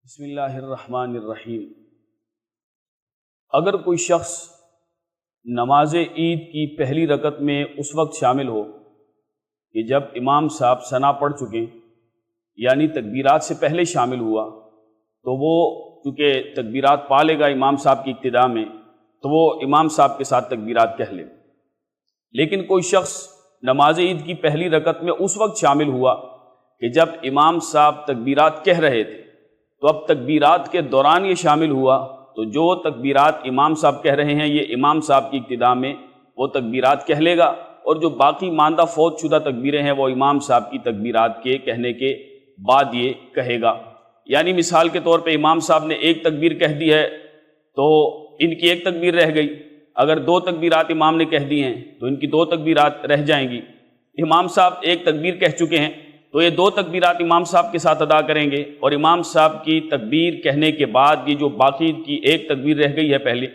بسم اللہ الرحمن الرحیم۔ اگر کوئی شخص نماز عید کی پہلی رکعت میں اس وقت شامل ہو کہ جب امام صاحب ثنا پڑھ چکیں، یعنی تکبیرات سے پہلے شامل ہوا، تو وہ چونکہ تکبیرات پا لے گا امام صاحب کی ابتدا میں، تو وہ امام صاحب کے ساتھ تکبیرات کہہ لے۔ لیکن کوئی شخص نماز عید کی پہلی رکعت میں اس وقت شامل ہوا کہ جب امام صاحب تکبیرات کہہ رہے تھے، تو اب تکبیرات کے دوران یہ شامل ہوا، تو جو تکبیرات امام صاحب کہہ رہے ہیں یہ امام صاحب کی ابتدا میں وہ تکبیرات کہہ لے گا، اور جو باقی ماندہ فوت شدہ تکبیریں ہیں وہ امام صاحب کی تکبیرات کے کہنے کے بعد یہ کہے گا۔ یعنی مثال کے طور پہ امام صاحب نے ایک تکبیر کہہ دی ہے تو ان کی ایک تکبیر رہ گئی، اگر دو تکبیرات امام نے کہہ دی ہیں تو ان کی دو تکبیرات رہ جائیں گی۔ امام صاحب ایک تکبیر کہہ چکے ہیں تو یہ دو تکبیرات امام صاحب کے ساتھ ادا کریں گے، اور امام صاحب کی تکبیر کہنے کے بعد یہ جو باقی کی ایک تکبیر رہ گئی ہے پہلے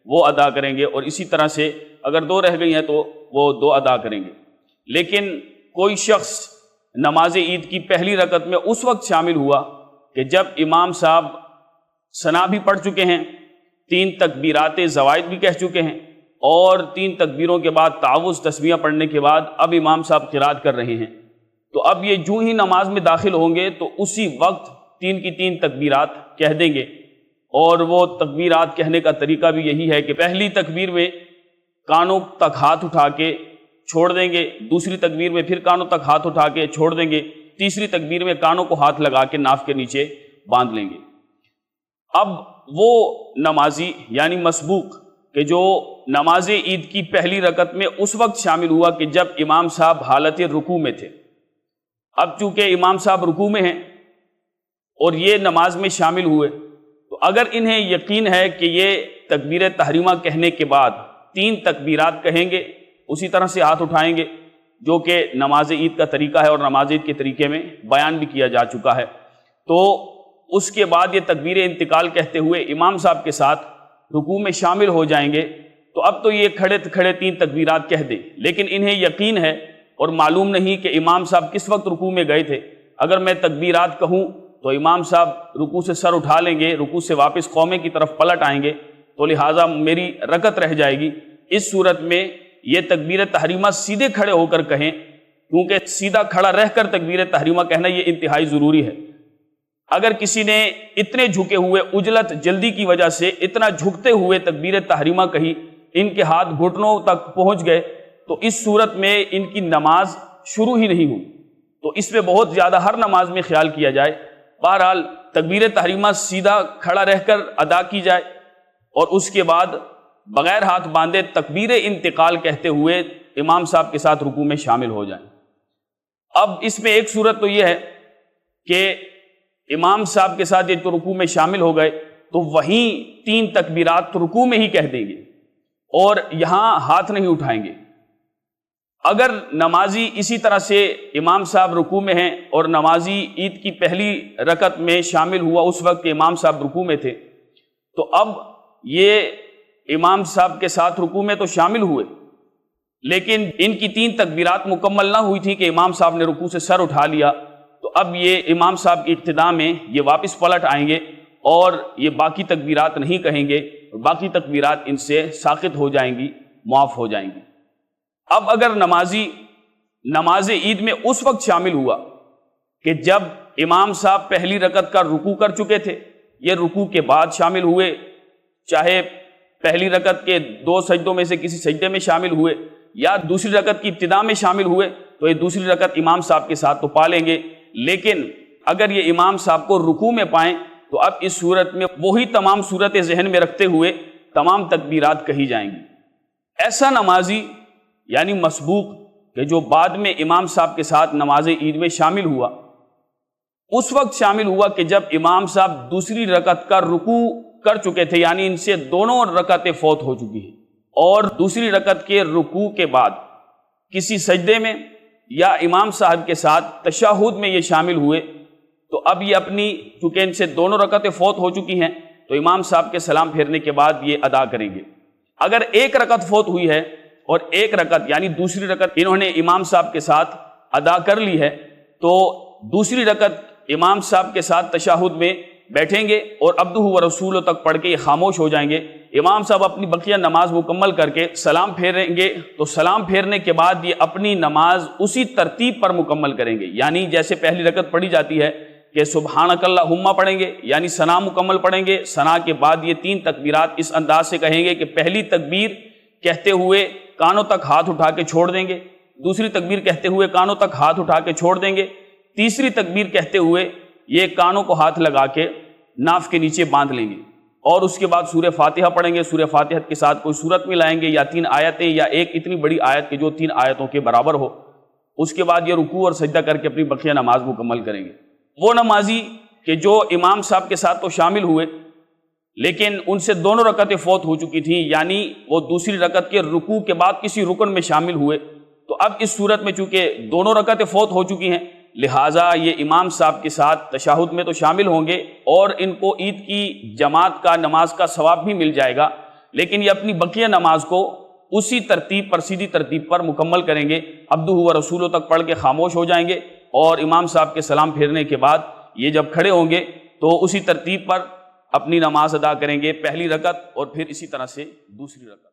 وہ ادا کریں گے، اور اسی طرح سے اگر دو رہ گئی ہیں تو وہ دو ادا کریں گے۔ لیکن کوئی شخص نماز عید کی پہلی رکعت میں اس وقت شامل ہوا کہ جب امام صاحب ثنا بھی پڑھ چکے ہیں، تین تکبیرات زوائد بھی کہہ چکے ہیں، اور تین تکبیروں کے بعد تعوذ تسمیہ پڑھنے کے بعد اب امام صاحب قرات کر رہے ہیں، تو اب یہ جو ہی نماز میں داخل ہوں گے تو اسی وقت تین کی تین تکبیرات کہہ دیں گے۔ اور وہ تکبیرات کہنے کا طریقہ بھی یہی ہے کہ پہلی تکبیر میں کانوں تک ہاتھ اٹھا کے چھوڑ دیں گے، دوسری تکبیر میں پھر کانوں تک ہاتھ اٹھا کے چھوڑ دیں گے، تیسری تکبیر میں کانوں کو ہاتھ لگا کے ناف کے نیچے باندھ لیں گے۔ اب وہ نمازی یعنی مسبوق کہ جو نماز عید کی پہلی رکعت میں اس وقت شامل ہوا کہ جب امام صاحب حالت رکوع میں تھے، اب چونکہ امام صاحب رکوع میں ہیں اور یہ نماز میں شامل ہوئے، تو اگر انہیں یقین ہے کہ یہ تکبیر تحریمہ کہنے کے بعد تین تکبیرات کہیں گے، اسی طرح سے ہاتھ اٹھائیں گے جو کہ نماز عید کا طریقہ ہے اور نماز عید کے طریقے میں بیان بھی کیا جا چکا ہے، تو اس کے بعد یہ تکبیر انتقال کہتے ہوئے امام صاحب کے ساتھ رکوع میں شامل ہو جائیں گے، تو اب تو یہ کھڑے کھڑے تین تکبیرات کہہ دیں۔ لیکن انہیں یقین ہے اور معلوم نہیں کہ امام صاحب کس وقت رکوع میں گئے تھے، اگر میں تکبیرات کہوں تو امام صاحب رکوع سے سر اٹھا لیں گے، رکوع سے واپس قومے کی طرف پلٹ آئیں گے، تو لہٰذا میری رکعت رہ جائے گی۔ اس صورت میں یہ تکبیر تحریمہ سیدھے کھڑے ہو کر کہیں، کیونکہ سیدھا کھڑا رہ کر تکبیر تحریمہ کہنا یہ انتہائی ضروری ہے۔ اگر کسی نے اتنے جھکے ہوئے عجلت جلدی کی وجہ سے اتنا جھکتے ہوئے تکبیر تحریمہ کہی، ان کے ہاتھ گھٹنوں تک پہنچ گئے، تو اس صورت میں ان کی نماز شروع ہی نہیں ہوئی۔ تو اس پہ بہت زیادہ ہر نماز میں خیال کیا جائے۔ بہرحال تکبیر تحریمہ سیدھا کھڑا رہ کر ادا کی جائے، اور اس کے بعد بغیر ہاتھ باندھے تکبیر انتقال کہتے ہوئے امام صاحب کے ساتھ رکوع میں شامل ہو جائیں۔ اب اس میں ایک صورت تو یہ ہے کہ امام صاحب کے ساتھ یہ تو رکوع میں شامل ہو گئے تو وہیں تین تکبیرات رکوع میں ہی کہہ دیں گے اور یہاں ہاتھ نہیں اٹھائیں گے۔ اگر نمازی اسی طرح سے امام صاحب رکوع میں ہیں اور نمازی عید کی پہلی رکعت میں شامل ہوا اس وقت امام صاحب رکوع میں تھے، تو اب یہ امام صاحب کے ساتھ رکوع میں تو شامل ہوئے، لیکن ان کی تین تکبیرات مکمل نہ ہوئی تھی کہ امام صاحب نے رکوع سے سر اٹھا لیا، تو اب یہ امام صاحب کی ابتدا میں یہ واپس پلٹ آئیں گے اور یہ باقی تکبیرات نہیں کہیں گے، باقی تکبیرات ان سے ساقط ہو جائیں گی، معاف ہو جائیں گی۔ اب اگر نمازی نماز عید میں اس وقت شامل ہوا کہ جب امام صاحب پہلی رکعت کا رکوع کر چکے تھے، یہ رکوع کے بعد شامل ہوئے، چاہے پہلی رکعت کے دو سجدوں میں سے کسی سجدے میں شامل ہوئے یا دوسری رکعت کی ابتدا میں شامل ہوئے، تو یہ دوسری رکعت امام صاحب کے ساتھ تو پا لیں گے، لیکن اگر یہ امام صاحب کو رکوع میں پائیں تو اب اس صورت میں وہی تمام صورتیں ذہن میں رکھتے ہوئے تمام تکبیرات کہی جائیں گی۔ ایسا نمازی یعنی مسبوق کہ جو بعد میں امام صاحب کے ساتھ نماز عید میں شامل ہوا، اس وقت شامل ہوا کہ جب امام صاحب دوسری رکعت کا رکوع کر چکے تھے، یعنی ان سے دونوں رکعتیں فوت ہو چکی ہیں، اور دوسری رکعت کے رکوع کے بعد کسی سجدے میں یا امام صاحب کے ساتھ تشہد میں یہ شامل ہوئے، تو اب یہ اپنی چونکہ ان سے دونوں رکعتیں فوت ہو چکی ہیں تو امام صاحب کے سلام پھیرنے کے بعد یہ ادا کریں گے۔ اگر ایک رکعت فوت ہوئی ہے اور ایک رکعت یعنی دوسری رکعت انہوں نے امام صاحب کے ساتھ ادا کر لی ہے، تو دوسری رکعت امام صاحب کے ساتھ تشہد میں بیٹھیں گے اور عبدہ و رسولہ تک پڑھ کے یہ خاموش ہو جائیں گے۔ امام صاحب اپنی بقیہ نماز مکمل کر کے سلام پھیریں گے، تو سلام پھیرنے کے بعد یہ اپنی نماز اسی ترتیب پر مکمل کریں گے، یعنی جیسے پہلی رکعت پڑھی جاتی ہے کہ سبحانک اللہم پڑھیں گے، یعنی ثنا مکمل پڑھیں گے۔ ثنا کے بعد یہ 3 تکبیرات اس انداز سے کہیں گے کہ پہلی تکبیر کہتے ہوئے کانوں تک ہاتھ اٹھا کے چھوڑ دیں گے، دوسری تکبیر کہتے ہوئے کانوں تک ہاتھ اٹھا کے چھوڑ دیں گے، تیسری تکبیر کہتے ہوئے یہ کانوں کو ہاتھ لگا کے ناف کے نیچے باندھ لیں گے، اور اس کے بعد سورہ فاتحہ پڑھیں گے۔ سورہ فاتحہ کے ساتھ کوئی سورت ملائیں گے، یا 3 آیتیں، یا ایک اتنی بڑی آیت کہ جو 3 آیتوں کے برابر ہو۔ اس کے بعد یہ رکوع اور سجدہ کر کے اپنی بقیہ نماز مکمل کریں گے۔ وہ نمازی کہ جو امام صاحب کے ساتھ تو شامل ہوئے لیکن ان سے دونوں رکعتیں فوت ہو چکی تھیں، یعنی وہ دوسری رکعت کے رکوع کے بعد کسی رکن میں شامل ہوئے، تو اب اس صورت میں چونکہ دونوں رکعتیں فوت ہو چکی ہیں، لہٰذا یہ امام صاحب کے ساتھ تشہد میں تو شامل ہوں گے اور ان کو عید کی جماعت کا نماز کا ثواب بھی مل جائے گا، لیکن یہ اپنی بقیہ نماز کو اسی ترتیب پر، سیدھی ترتیب پر مکمل کریں گے۔ عبدہ و رسولہ تک پڑھ کے خاموش ہو جائیں گے، اور امام صاحب کے سلام پھیرنے کے بعد یہ جب کھڑے ہوں گے تو اسی ترتیب پر اپنی نماز ادا کریں گے، پہلی رکعت اور پھر اسی طرح سے دوسری رکعت۔